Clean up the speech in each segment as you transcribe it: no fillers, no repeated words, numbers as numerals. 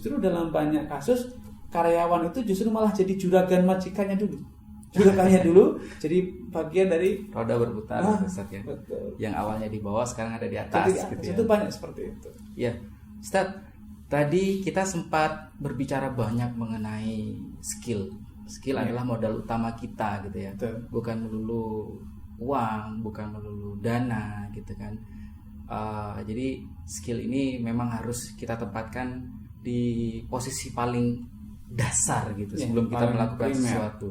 justru dalam banyak kasus karyawan itu justru malah jadi juragan majikannya dulu. Juragannya dulu jadi bagian dari roda berputar, Ustaz ya. Betul. Yang awalnya di bawah sekarang ada di atas, gitu ya. Itu banyak seperti itu. Ya, Ustaz, tadi kita sempat berbicara banyak mengenai skill. Skill adalah modal utama kita, gitu ya. Betul. Bukan melulu uang, bukan melulu dana, gitu kan. Jadi skill ini memang harus kita tempatkan di posisi paling dasar gitu sebelum kita melakukan sesuatu.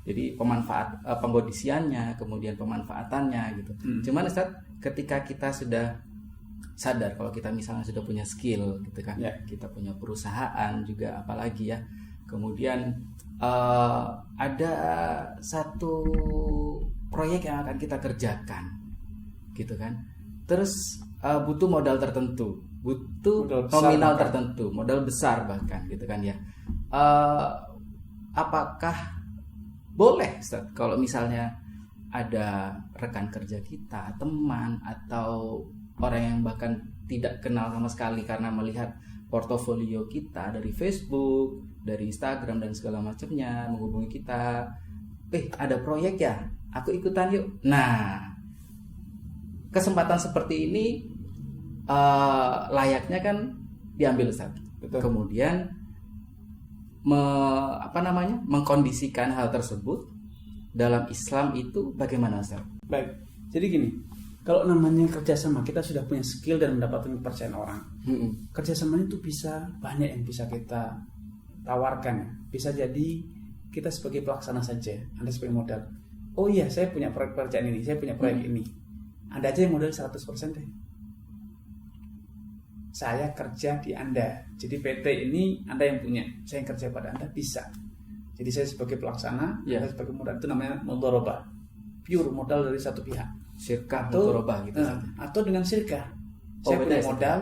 Jadi pengkondisiannya, kemudian pemanfaatannya gitu. Cuman Ustaz, ketika kita sudah sadar kalau kita misalnya sudah punya skill gitu kan, kita punya perusahaan juga apalagi ya. Kemudian ada satu proyek yang akan kita kerjakan gitu kan. Terus butuh modal tertentu, butuh nominal tertentu, modal besar bahkan gitu kan ya. Apakah boleh Ustaz kalau misalnya ada rekan kerja kita, teman atau orang yang bahkan tidak kenal sama sekali karena melihat portofolio kita dari Facebook, dari Instagram dan segala macamnya menghubungi kita, ada proyek ya, aku ikutan yuk. Nah, kesempatan seperti ini layaknya kan diambil Ustaz. Kemudian mengkondisikan hal tersebut dalam Islam itu bagaimana Ustaz? Baik, jadi gini, kalau namanya kerjasama, kita sudah punya skill dan mendapatkan kepercayaan orang. Kerjasama itu bisa banyak yang bisa kita tawarkan. Bisa jadi kita sebagai pelaksana saja, Anda sebagai modal. Oh iya, saya punya proyek pekerjaan ini, saya punya proyek ini. Anda aja yang modal 100% deh. Saya kerja di Anda. Jadi PT ini Anda yang punya, saya yang kerja pada Anda, bisa. Jadi saya sebagai pelaksana, Anda sebagai modal, itu namanya mudharabah. Pure modal dari satu pihak. Syirkah mudharabah gitu. Atau dengan syirkah. Saya punya modal,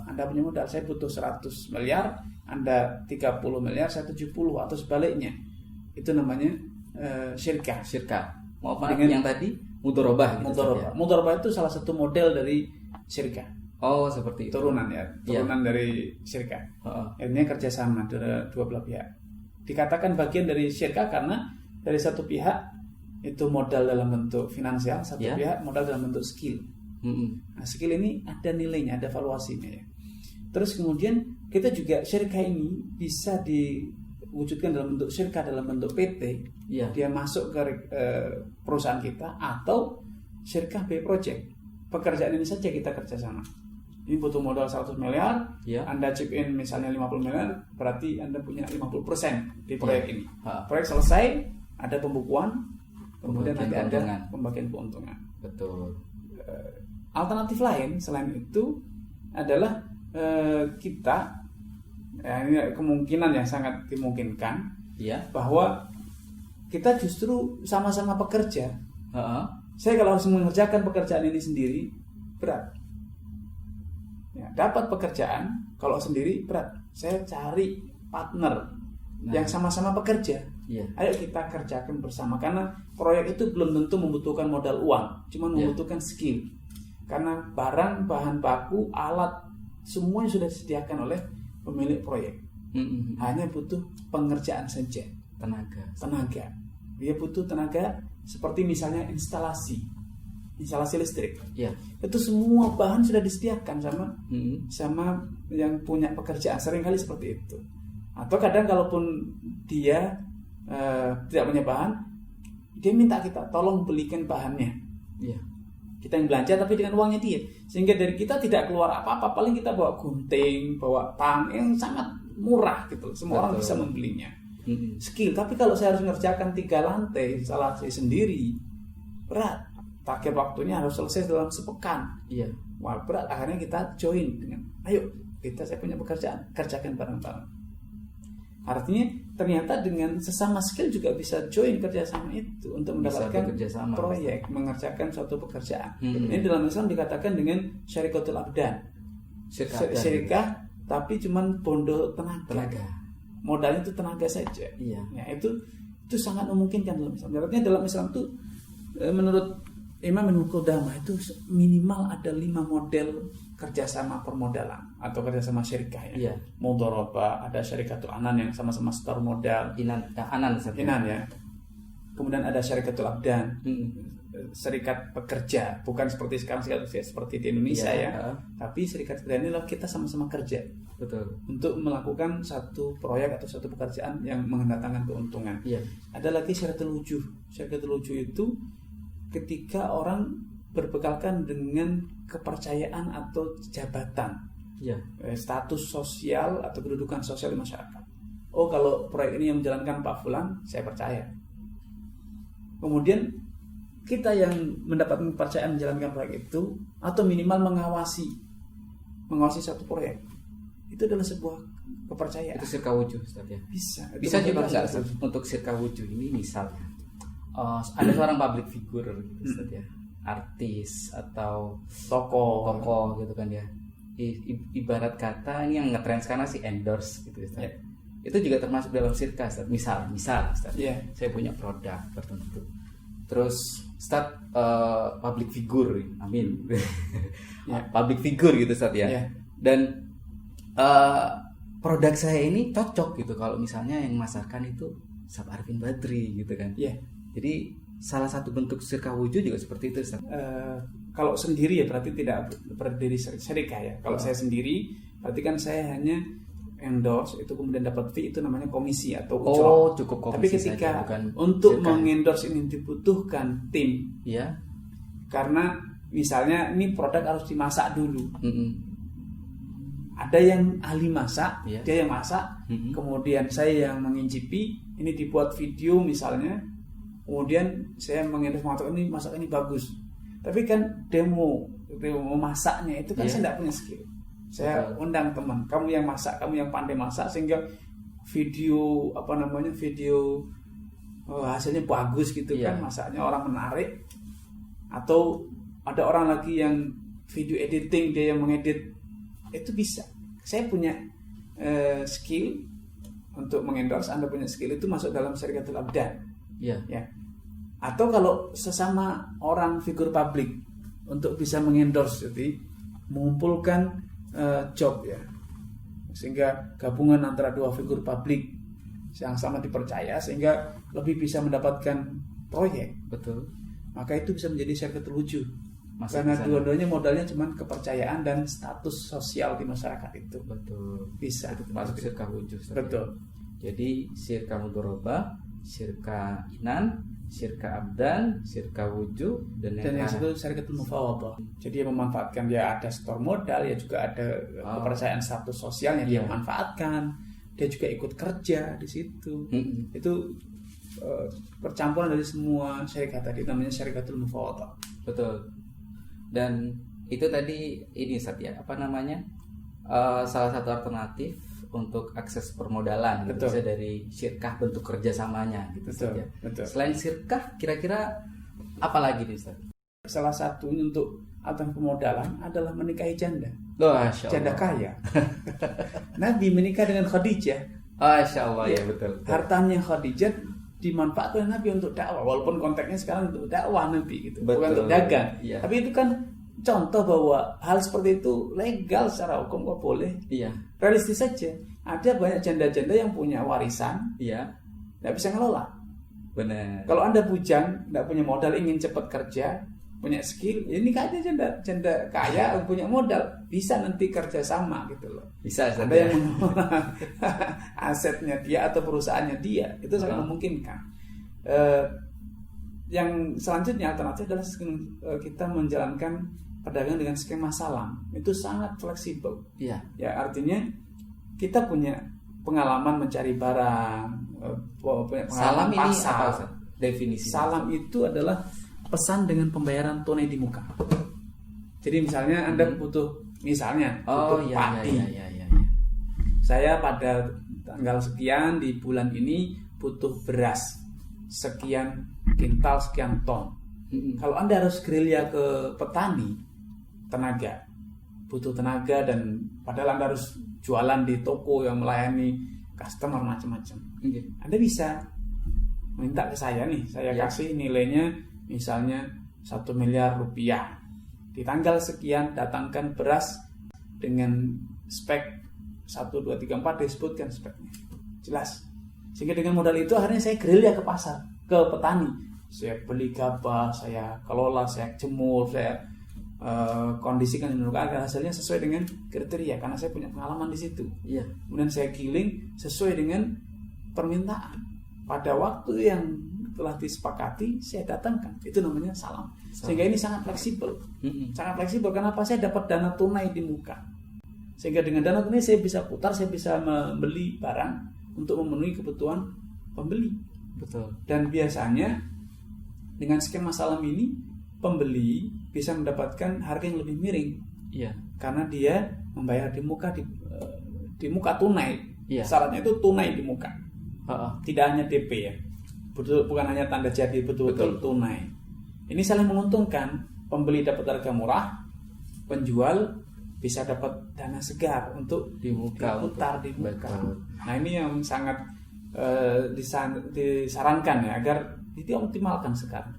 Anda punya modal, saya butuh 100 miliar, Anda 30 miliar, saya 70 atau sebaliknya. Itu namanya syirkah. Dengan yang tadi mudharabah gitu. Mudharabah itu salah satu model dari syirkah. Oh, seperti itu. Turunan dari syirkah. Ini kerjasama dari dua belah pihak. Dikatakan bagian dari syirkah karena dari satu pihak itu modal dalam bentuk finansial, satu pihak modal dalam bentuk skill. Nah, skill ini ada nilainya, ada valuasinya ya. Terus kemudian kita juga syirkah ini bisa diwujudkan dalam bentuk syirkah dalam bentuk PT. Dia masuk ke perusahaan kita, atau syirkah B project. Pekerjaan ini saja kita kerjasama. Ini butuh modal 100 miliar, Anda chip in misalnya 50 miliar, berarti Anda punya 50% di proyek ini. Proyek selesai, ada pembukuan, kemudian nanti ada pembagian keuntungan. Betul. Alternatif lain selain itu adalah kita, ini kemungkinan yang sangat dimungkinkan, bahwa kita justru sama-sama pekerja. Saya kalau harus mengerjakan pekerjaan ini sendiri berat. Dapat pekerjaan kalau sendiri berat. Saya cari partner yang sama-sama bekerja. Ayo kita kerjakan bersama, karena proyek itu belum tentu membutuhkan modal uang, cuma membutuhkan skill. Karena barang, bahan baku, alat semuanya sudah disediakan oleh pemilik proyek. Hanya butuh pengerjaan saja, tenaga. Dia butuh tenaga seperti misalnya instalasi listrik. Itu semua bahan sudah disediakan sama yang punya pekerjaan. Seringkali seperti itu. Atau kadang kalaupun dia tidak punya bahan, dia minta kita tolong belikan bahannya. Kita yang belanja tapi dengan uangnya dia, sehingga dari kita tidak keluar apa-apa. Paling kita bawa gunting, bawa tang yang sangat murah gitu. Semua orang bisa membelinya. Skill. Tapi kalau saya harus mengerjakan 3 lantai instalasi sendiri, berat. Target waktunya harus selesai dalam sepekan. Wah, berat. Akhirnya kita join dengan, ayo saya punya pekerjaan, kerjakan bareng-bareng. Artinya ternyata dengan sesama skill juga bisa join kerjasama itu untuk mendapatkan proyek, mengerjakan suatu pekerjaan. Ini dalam Islam dikatakan dengan syarikatul abdan. Syirkah tapi cuman bondo tenaga. Modalnya itu tenaga saja. Itu sangat memungkinkan dalam Islam. Artinya dalam Islam itu menurut Imam Ibnu Qudamah itu minimal ada 5 model kerjasama permodalan atau kerjasama syarikat ya. Mudharabah, ada syarikatul anan yang sama-sama setor modal. Anan ya. Kemudian ada syarikatul abdan, serikat pekerja, bukan seperti sekarang seperti di Indonesia ya. Tapi serikat pekerja ini kita sama-sama kerja. Betul. Untuk melakukan satu proyek atau satu pekerjaan yang mendatangkan keuntungan. Ada lagi syarikatul wujuh. Syarikatul wujuh itu ketika orang berbekalkan dengan kepercayaan atau jabatan, status sosial atau kedudukan sosial di masyarakat. Oh, kalau proyek ini yang menjalankan Pak Fulan, saya percaya. Kemudian kita yang mendapatkan kepercayaan menjalankan proyek itu, atau minimal mengawasi satu proyek, itu adalah sebuah kepercayaan. Itu syirka wujuh, Ustaz ya. Bisa juga nggak untuk syirka wujuh ini misalnya ada seorang public figure gitu, Ustaz ya, artis atau tokoh gitu kan ya. Ibarat kata ini yang ngetrend sekarang sih endorse gitu, Ustaz. Itu juga termasuk dalam syirka, Ustaz. Misal Ustaz, saya punya produk tertentu. Terus Ustaz public figure, amin. Public figure gitu, Ustaz ya. Dan produk saya ini cocok gitu kalau misalnya yang memasarkan itu Ustaz Arifin Badri gitu kan. Jadi salah satu bentuk syirka wujuh juga seperti itu, Ustaz. Kalau sendiri ya berarti tidak berdiri syarikat ya. Kalau saya sendiri berarti kan saya hanya endorse, itu kemudian dapat fee, itu namanya komisi atau ujroh. Cukup komisi. Tapi ketika saja, untuk mengendorse ini dibutuhkan tim. Karena misalnya ini produk harus dimasak dulu. Ada yang ahli masak, dia yang masak, kemudian saya yang mengincipi, ini dibuat video misalnya, kemudian saya mengendorse masak ini bagus. Tapi kan demo masaknya itu kan saya tidak punya skill. Saya undang teman, kamu yang masak, kamu yang pandai masak, sehingga video hasilnya bagus gitu kan, masaknya orang menarik. Atau ada orang lagi yang video editing, dia yang mengedit, itu bisa. Saya punya skill untuk mengendorse, Anda punya skill, itu masuk dalam syarikatul abdan. Atau kalau sesama orang figur publik untuk bisa mengendorse, jadi mengumpulkan job ya, sehingga gabungan antara dua figur publik yang sama dipercaya sehingga lebih bisa mendapatkan proyek. Betul. Maka itu bisa menjadi syarikatul wujuh. Karena dua-duanya modalnya cuma kepercayaan dan status sosial di masyarakat itu. Betul. Bisa. Itu termasuk syirka wujuh. Betul. Jadi syirka mudharabah, syirka inan, syirka abdan, syirka wujuh, dan yang satu syarikatul mufawadah. Jadi yang memanfaatkan, dia ada setor modal, ya juga ada kepercayaan status sosialnya, dia memanfaatkan, dia juga ikut kerja di situ. Itu percampuran dari semua syarikat tadi, namanya syarikatul mufawadah. Betul. Dan itu tadi ini Ustaz ya, salah satu alternatif untuk akses permodalan gitu, bisa dari syirkah bentuk kerjasamanya gitu. Betul. Selain syirkah, kira-kira apa lagi nih, Ustaz? Salah satunya untuk alternatif permodalan adalah menikahi janda. Janda kaya. Nabi menikah dengan Khadijah. Masya Allah, ya betul. Hartanya Khadijah dimanfaatkan Nabi untuk dakwah, walaupun konteksnya sekarang untuk dakwah Nabi gitu, bukan untuk dagang. Tapi itu kan contoh bahwa hal seperti itu legal secara hukum, kok boleh. Realistis saja. Ada banyak janda-janda yang punya warisan, nggak bisa ngelola. Benar. Kalau Anda bujang, nggak punya modal, ingin cepat kerja, punya skill, ini kayaknya janda kaya punya modal, bisa nanti kerja sama gitu loh. Bisa. Ada yang mengelola asetnya dia atau perusahaannya dia, itu sangat memungkinkan. Yang selanjutnya alternatif adalah kita menjalankan perdagangan dengan skema salam. Itu sangat fleksibel. Ya, artinya kita punya pengalaman mencari barang, punya pengalaman salam pasar. Ini apa, definisi salam itu adalah pesan dengan pembayaran tunai di muka. Jadi misalnya Anda butuh padi. Saya pada tanggal sekian di bulan ini butuh beras sekian kintal, sekian ton. Kalau Anda harus gerilya ke petani, butuh tenaga, dan padahal Anda harus jualan di toko yang melayani customer macam-macam. Anda bisa minta ke saya nih, saya kasih nilainya misalnya 1 miliar rupiah. Di tanggal sekian datangkan beras dengan spek 1, 2, 3, 4 disebutkan speknya. Jelas. Sehingga dengan modal itu akhirnya saya gerilya ke pasar, ke petani. Saya beli gabah, saya kelola, saya jemur, saya kondisikan agar hasilnya sesuai dengan kriteria karena saya punya pengalaman di situ. Iya. Kemudian saya giling sesuai dengan permintaan. Pada waktu yang telah disepakati saya datangkan. Itu namanya salam. Sehingga ini sangat fleksibel. Sangat fleksibel. Kenapa? Saya dapat dana tunai di muka. Sehingga dengan dana tunai saya bisa putar, saya bisa membeli barang untuk memenuhi kebutuhan pembeli. Betul. Dan biasanya dengan skema salam ini pembeli bisa mendapatkan harga yang lebih miring. Iya. Karena dia membayar di muka tunai. Iya. Syaratnya itu tunai di muka. Tidak hanya DP ya. Bukan hanya tanda jadi, betul-betul tunai. Ini saling menguntungkan. Pembeli dapat harga murah, penjual bisa dapat dana segar untuk diputar di muka. Betul. Nah, ini yang sangat disarankan ya agar dioptimalkan sekarang.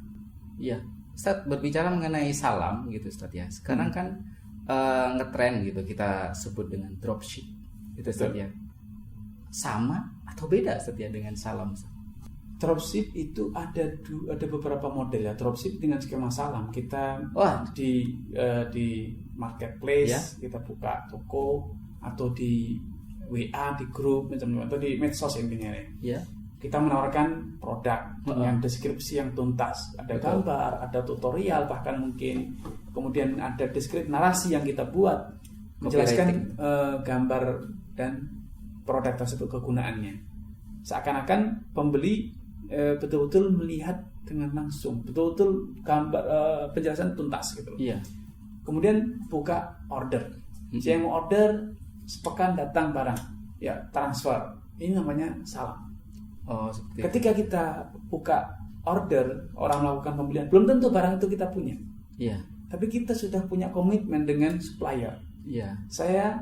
Iya. Ustadz, berbicara mengenai salam gitu Ustadz ya. Sekarang kan ngetren gitu kita sebut dengan dropship. Itu Ustadz ya. Sama atau beda Ustadz ya dengan salam? Dropship itu ada beberapa model ya. Dropship dengan skema salam kita di marketplace ya? Kita buka toko atau di WA, di grup macam-macam atau di medsos intinya ya. Kita menawarkan produk dengan deskripsi yang tuntas, ada gambar, ada tutorial, bahkan mungkin kemudian ada narasi yang kita buat menjelaskan gambar dan produk tersebut kegunaannya. Seakan-akan pembeli betul-betul melihat dengan langsung, betul-betul gambar penjelasan tuntas gitu. Iya. Kemudian buka order. Saya mau order sepekan datang barang, ya transfer. Ini namanya salam. Ketika kita buka order, orang melakukan pembelian, belum tentu barang itu kita punya. Iya. Tapi kita sudah punya komitmen dengan supplier. Iya. Saya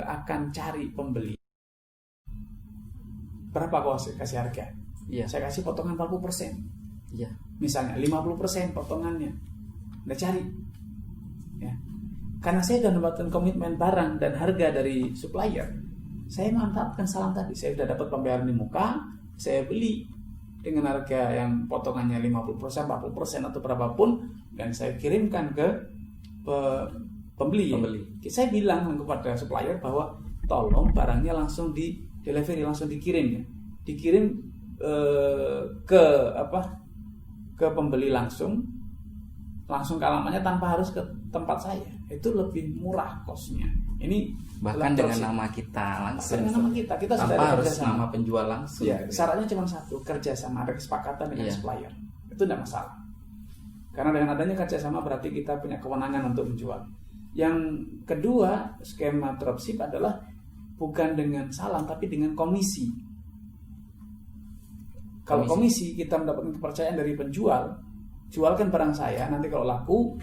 akan cari pembeli. Berapa kau kasih harga? Iya. Saya kasih potongan 40%. Iya. Misalnya 50% potongannya. Nah, cari. Ya. Karena saya sudah mendapatkan komitmen barang dan harga dari supplier. Saya manfaatkan salam tadi. Saya sudah dapat pembayaran di muka, saya beli dengan harga yang potongannya 50%, 40% atau berapapun, dan saya kirimkan ke pembeli. Saya bilang kepada supplier bahwa tolong barangnya langsung di delivery, langsung dikirim ya. Dikirim ke pembeli langsung ke alamatnya tanpa harus ke tempat saya. Itu lebih murah kosnya. Ini bahkan dengan nama kita langsung. Dengan nama kita sudah tanpa ada harus kerjasama. nama penjual langsung. Ya, syaratnya cuma satu, kerjasama, ada kesepakatan dengan supplier. Itu tidak masalah. Karena dengan adanya kerjasama berarti kita punya kewenangan untuk menjual. Yang kedua, skema dropship adalah bukan dengan salam tapi dengan komisi. Kalau komisi kita mendapatkan kepercayaan dari penjual, jualkan barang saya, nanti kalau laku,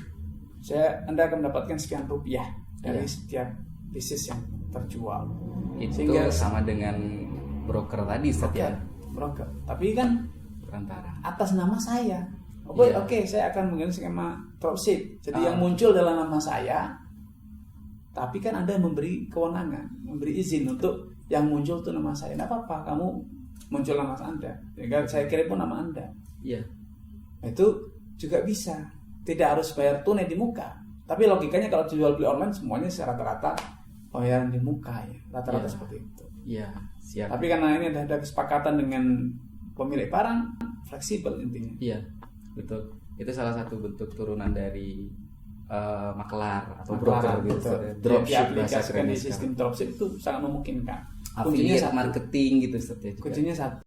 Anda akan mendapatkan sekian rupiah dari setiap bisnis yang terjual. Itu sehingga sama dengan broker tadi, broker. Tapi kan perantara atas nama saya. Oke, saya akan menggunakan skema dropship. Jadi yang muncul dalam nama saya, tapi kan Anda memberi kewenangan, memberi izin untuk yang muncul itu nama saya. Tidak apa-apa, kamu muncul nama Anda. Jadi saya kirim pun nama Anda. Iya. Itu juga bisa. Tidak harus bayar tunai di muka. Tapi logikanya kalau jual beli online semuanya rata-rata bayaran di muka ya. Rata-rata seperti itu. Iya, siap. Tapi karena ini ada kesepakatan dengan pemilik barang, fleksibel intinya. Iya, betul. Itu salah satu bentuk turunan dari maklar atau broker gitu. Dropship bahasa keren. Sistem dropship itu sangat memungkinkan. Affiliate marketing gitu. Kuncinya satu.